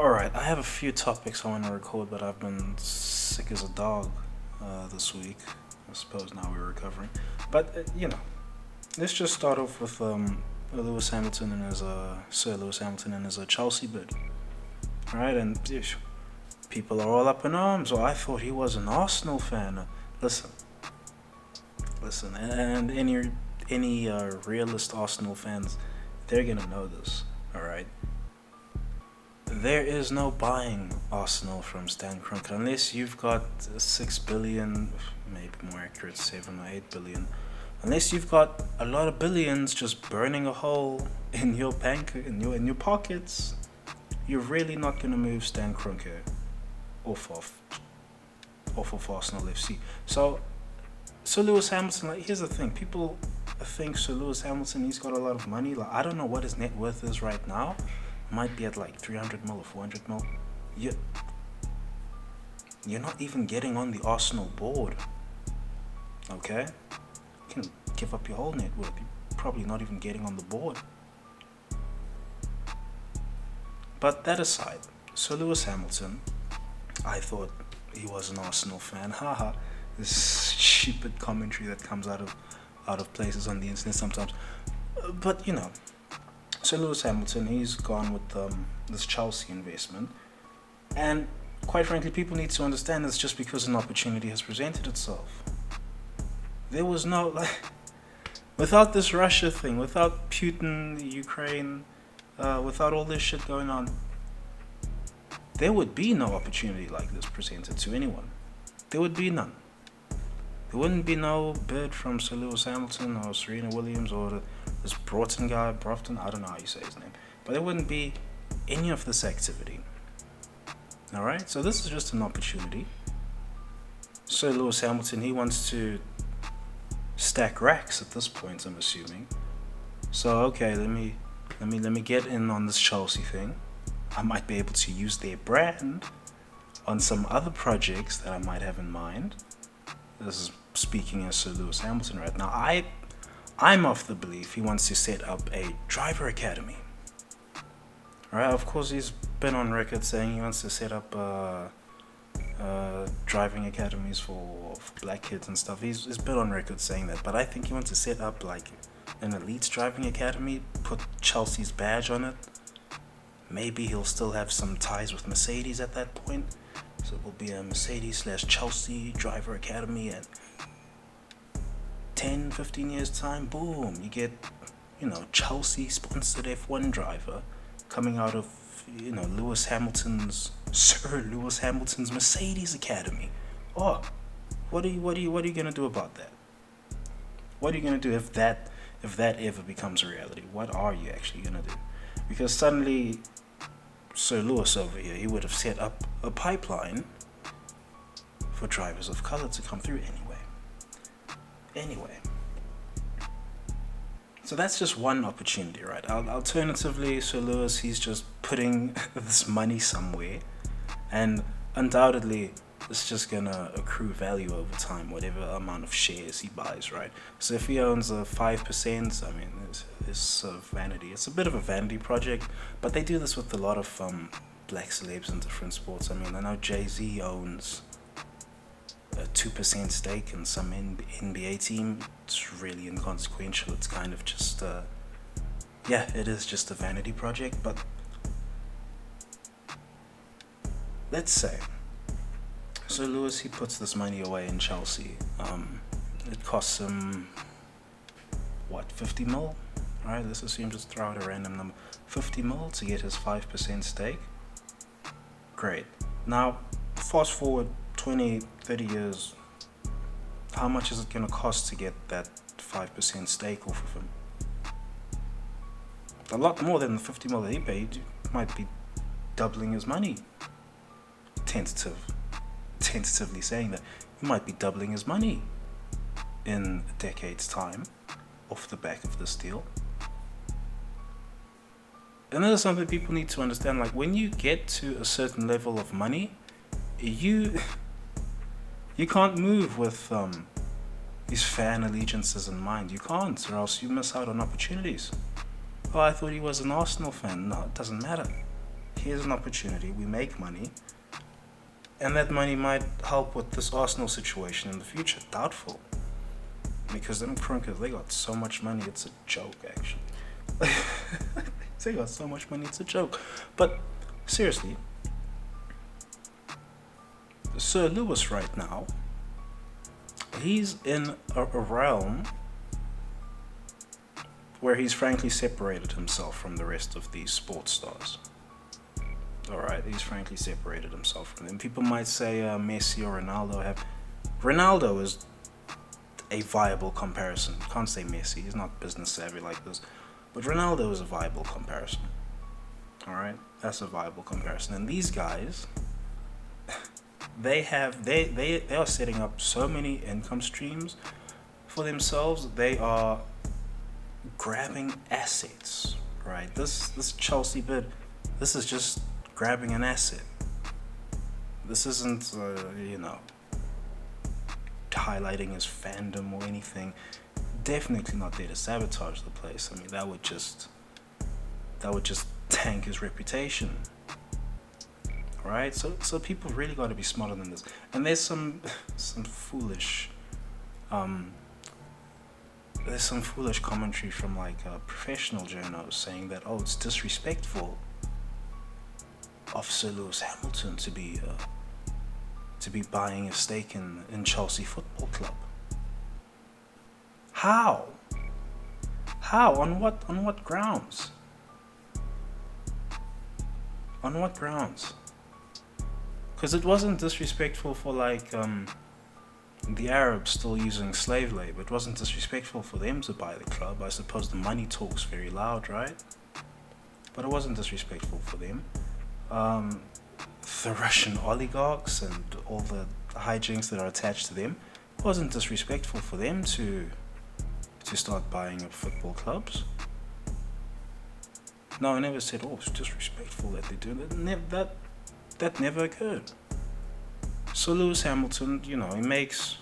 Alright, I have a few topics I want to record, but I've been sick as a dog this week. I suppose now we're recovering. But let's just start off with Lewis Hamilton and his Sir Lewis Hamilton and his Chelsea bid. Alright, and people are all up in arms. Well, I thought he was an Arsenal fan. Listen, and any realist Arsenal fans, they're gonna know this. Alright, there is no buying Arsenal from Stan Kroenke unless you've got 6 billion, maybe more accurate, 7 or 8 billion. Unless you've got a lot of billions just burning a hole in your bank, in your pockets, you're really not gonna move Stan Kroenke off of Arsenal FC. So Sir Lewis Hamilton, like, here's the thing: people think Sir Lewis Hamilton, he's got a lot of money. Like, I don't know what his net worth is right now. Might be at like 300 mil or 400 mil. You, you're not even getting on the Arsenal board. Okay, you can give up your whole net worth. You're probably not even getting on the board. But that aside, Sir Lewis Hamilton, I thought he was an Arsenal fan. Haha, this stupid commentary that comes out of places on the internet sometimes. But Sir Lewis Hamilton, he's gone with this Chelsea investment, and quite frankly, people need to understand this just because an opportunity has presented itself. There was no without this Russia thing, without Putin, Ukraine, without all this shit going on, there would be no opportunity like this presented to anyone. There would be none. There wouldn't be no bid from Sir Lewis Hamilton or Serena Williams or this Broughton guy, Broughton, I don't know how you say his name. But there wouldn't be any of this activity. Alright, so this is just an opportunity. Sir Lewis Hamilton, he wants to stack racks at this point, I'm assuming. So okay, let me get in on this Chelsea thing. I might be able to use their brand on some other projects that I might have in mind. This is speaking as Sir Lewis Hamilton right now. I'm of the belief he wants to set up a driver academy. Right? Of course, he's been on record saying he wants to set up driving academies for black kids and stuff. He's been on record saying that, but I think he wants to set up like an elite driving academy, put Chelsea's badge on it. Maybe he'll still have some ties with Mercedes at that point. So it will be a Mercedes/Chelsea driver academy, and 10, 15 years time, boom, you get, Chelsea sponsored F1 driver coming out of, Lewis Hamilton's, Sir Lewis Hamilton's Mercedes Academy. Oh, what are you gonna do about that? What are you gonna do if that ever becomes a reality? What are you actually gonna do? Because suddenly, Sir Lewis over here, he would have set up a pipeline for drivers of color to come through Anyway. So that's just one opportunity, right? Alternatively, Sir Lewis, he's just putting this money somewhere, and undoubtedly, it's just gonna accrue value over time, whatever amount of shares he buys, right? So if he owns a 5%, I mean, it's vanity. It's a bit of a vanity project, but they do this with a lot of black celebs in different sports. I mean, I know Jay-Z owns a 2% stake in some NBA team. It's really inconsequential. It's kind of just, it is just a vanity project. But let's say, so Lewis, he puts this money away in Chelsea. It costs him, 50 mil? Alright, let's assume, just throw out a random number. 50 mil to get his 5% stake. Great. Now, fast forward 20, 30 years, how much is it going to cost to get that 5% stake off of him? A lot more than the 50 mil that he paid. You might be doubling his money. Tentatively saying that. You might be doubling his money in a decade's time off the back of this deal. And that is something people need to understand. Like, when you get to a certain level of money, you can't move with these fan allegiances in mind. You can't, or else you miss out on opportunities. Oh, I thought he was an Arsenal fan. No, it doesn't matter. here's an opportunity. We make money, and that money might help with this Arsenal situation in the future. Doubtful, because them Kroenkes, they got so much money, it's a joke, actually. They got so much money, it's a joke. But seriously, Sir Lewis right now, he's in a realm where he's frankly separated himself from the rest of these sports stars. Alright, he's frankly separated himself from them. People might say Messi or Ronaldo have... Ronaldo is a viable comparison. Can't say Messi, he's not business savvy like this. But Ronaldo is a viable comparison. Alright, that's a viable comparison. And these guys, they are setting up so many income streams for themselves. They are grabbing assets, right? This Chelsea bid, this is just grabbing an asset. This isn't highlighting his fandom or anything. Definitely not there to sabotage the place. I mean, that would just tank his reputation. Right? So people really got to be smarter than this. And there's some foolish commentary from professional journals saying that, oh, it's disrespectful of Sir Lewis Hamilton to be buying a stake in Chelsea Football Club. How? On what grounds? On what grounds? Because it wasn't disrespectful for the Arabs still using slave labor. It wasn't disrespectful for them to buy the club. I suppose the money talks very loud, right? But it wasn't disrespectful for them. The Russian oligarchs and all the hijinks that are attached to them, it wasn't disrespectful for them to start buying up football clubs. No, I never said, oh, it's disrespectful that they do that. That never occurred. So Lewis Hamilton, he makes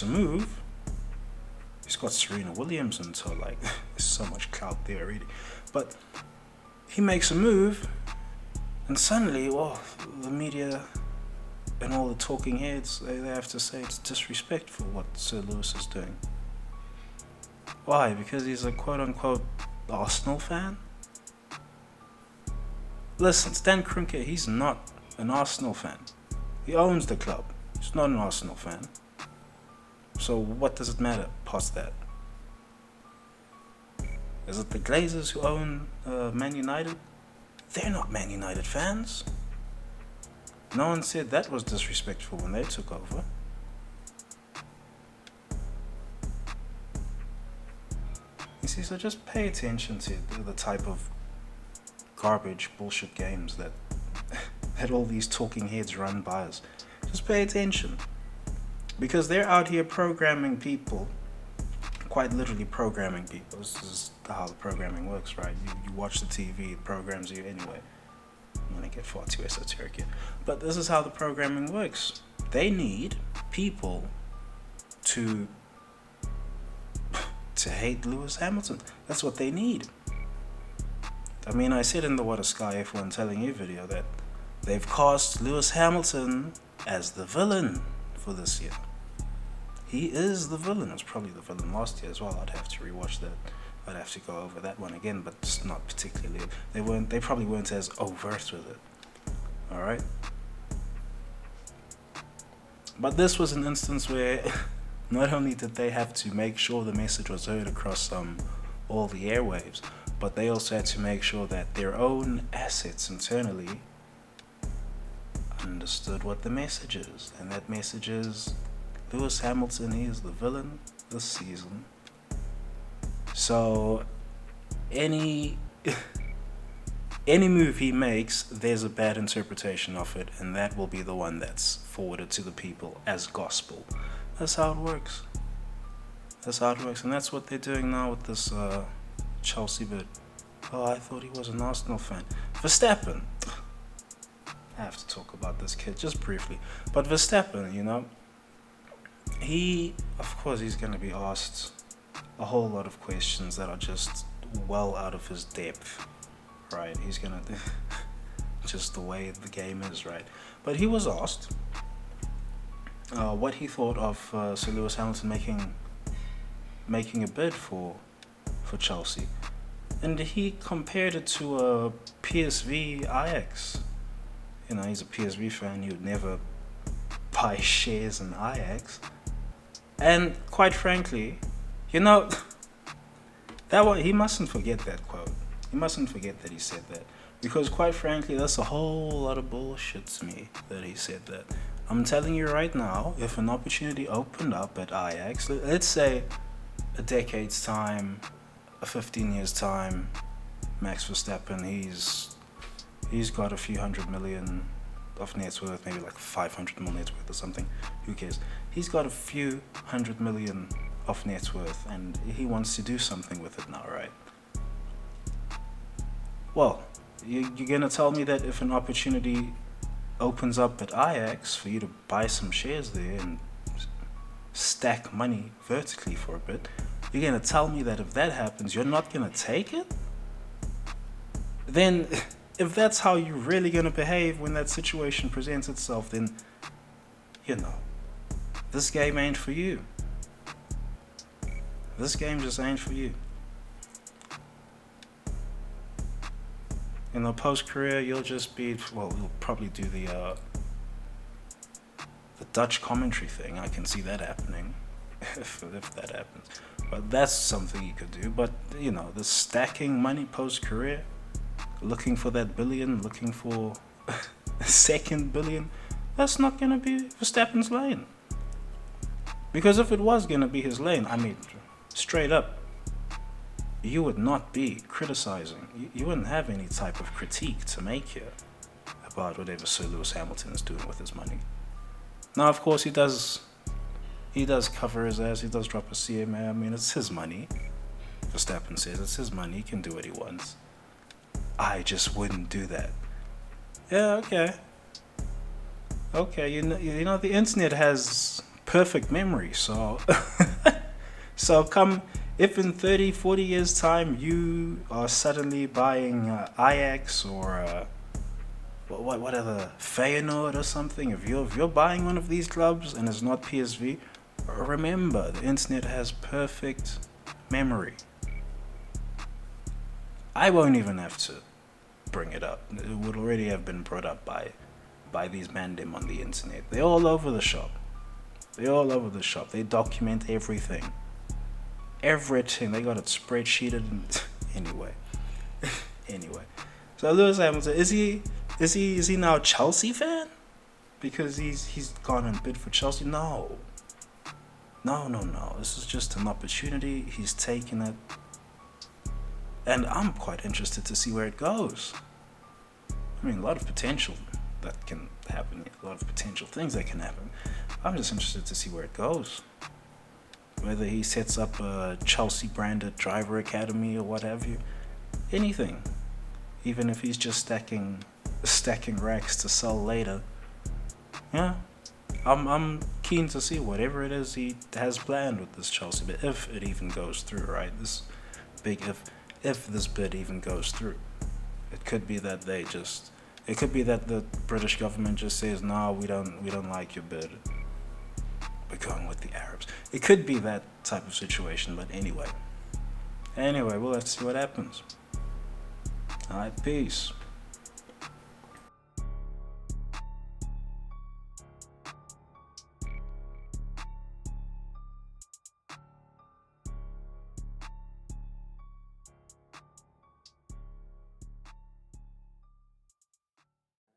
a move. He's got Serena Williams until there's so much clout there already. But he makes a move, and suddenly, the media and all the talking heads, they have to say it's disrespectful what Sir Lewis is doing. Why? Because he's a quote-unquote Arsenal fan? Listen, Stan Kroenke, he's not an Arsenal fan. He owns the club. He's not an Arsenal fan. So what does it matter past that? Is it the Glazers who own Man United? They're not Man United fans. No one said that was disrespectful when they took over. You see, so just pay attention to the type of garbage bullshit games that all these talking heads run by us. Just pay attention, because they're out here programming people, quite literally programming people. This is how the programming works, right? You watch the TV, it programs you anyway. I'm gonna get far too esoteric here, but this is how the programming works. They need people to hate Lewis Hamilton. That's what they need. I mean, I said in the What a Sky F1 Telling You video that they've cast Lewis Hamilton as the villain for this year. He is the villain. It was probably the villain last year as well. I'd have to rewatch that. I'd have to go over that one again, but just not particularly. They probably weren't as overt with it. Alright? But this was an instance where not only did they have to make sure the message was heard across all the airwaves, but they also had to make sure that their own assets internally understood what the message is. And that message is Lewis Hamilton is the villain this season. So any move he makes, there's a bad interpretation of it, and that will be the one that's forwarded to the people as gospel. That's how it works. And that's what they're doing now with this Chelsea bid. Oh, I thought he was an Arsenal fan. Verstappen. I have to talk about this kid just briefly. But Verstappen, of course, he's going to be asked a whole lot of questions that are just well out of his depth, right? He's going to just the way the game is, right? But he was asked what he thought of Sir Lewis Hamilton making a bid for Chelsea, and he compared it to a PSV Ajax. You know, he's a PSV fan. He would never buy shares in Ajax, and quite frankly, you know, that one, he mustn't forget that quote. He mustn't forget that he said that. Because quite frankly, that's a whole lot of bullshit to me that he said that. I'm telling you right now, if an opportunity opened up at Ajax, let's say a decade's time, a 15 years time, Max Verstappen, he's got a few hundred million of net worth, maybe like 500 million net worth or something. Who cares? He's got a few hundred million of net worth, and he wants to do something with it now, right? Well, you're gonna tell me that if an opportunity opens up at Ajax for you to buy some shares there and stack money vertically for a bit, you're gonna tell me that if that happens, you're not gonna take it? Then, if that's how you're really gonna behave when that situation presents itself, then, you know, this game ain't for you. This game just ain't for you. In the post-career, you'll just be, well, you'll probably do the Dutch commentary thing. I can see that happening, if that happens. But that's something you could do. But, you know, the stacking money post-career, looking for that billion, looking for a second billion, that's not going to be Verstappen's lane. Because if it was going to be his lane, I mean, straight up, you would not be criticizing. You wouldn't have any type of critique to make here about whatever Sir Lewis Hamilton is doing with his money. Now, of course, he does cover his ass. He does drop a CMA. I mean, it's his money. Verstappen says it's his money. He can do what he wants. I just wouldn't do that. Yeah, okay. Okay, you know the internet has perfect memory, so so come. If in 30, 40 years' time you are suddenly buying Ajax or whatever, Feyenoord or something, if you're buying one of these clubs and it's not PSV, remember, the internet has perfect memory. I won't even have to bring it up. It would already have been brought up by these mandem on the internet. They're all over the shop. They document everything. Everything. They got it spreadsheeted and anyway. So Lewis Hamilton, is he now a Chelsea fan? Because he's gone and bid for Chelsea? No. This is just an opportunity. He's taken it. And I'm quite interested to see where it goes. I mean, a lot of potential that can happen. A lot of potential things that can happen. I'm just interested to see where it goes. Whether he sets up a Chelsea-branded driver academy or what have you. Anything. Even if he's just stacking racks to sell later. Yeah. I'm keen to see whatever it is he has planned with this Chelsea bid. If it even goes through, right? This big if this bid even goes through. It could be that the British government just says, no, we don't like your bid. We're going with the Arabs. It could be that type of situation, but anyway, we'll have to see what happens. Alright, peace.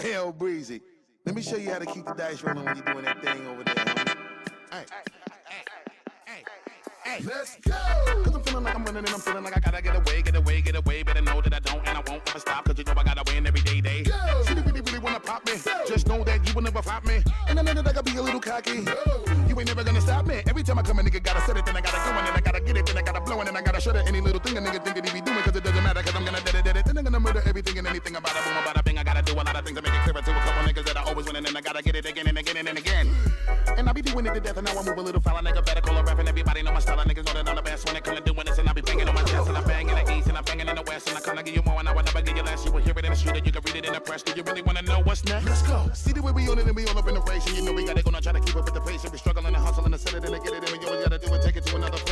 Hell breezy. Let me show you how to keep the dice rolling when you're doing that thing over there, homie. Hey, let's go! Cause I'm feeling like I'm running and I'm feeling like I gotta get away. Better know that I don't and I won't ever stop. Cause you know I gotta win every day. Go! See, really wanna pop me. Go! Just know that you will never flop me. And I know that I gotta be a little cocky. Go! You ain't never gonna stop me. Every time I come a nigga gotta set it, then I gotta go, and then I gotta get it, then I gotta blow, and then I gotta shut it. Any little thing a nigga think that he be doing, cause it doesn't matter, cause I'm gonna dead it. Then I'm gonna murder everything and anything about it. Boom, about a bing. I gotta do a lot of things to make it clearer to a couple niggas that I always win, and then I gotta get it again and again and again. And I be doing it to death, and now I move a little foul. Nigga better call a rap, and everybody know my style. Niggas know that I'm the best when it come to doing this, and I be banging on my chest, and I'm banging in the east, and I'm banging in the west, and I come to give you more, and I will never give you less. You will hear it in the street it, you can read it in the press. Do you really wanna know what's next? Let's go. See the way we on it and we all up in the race. And you know we gotta go, not try to keep up with the pace. And we struggling and hustling and set it and get it. And we always gotta do it, take it to another place.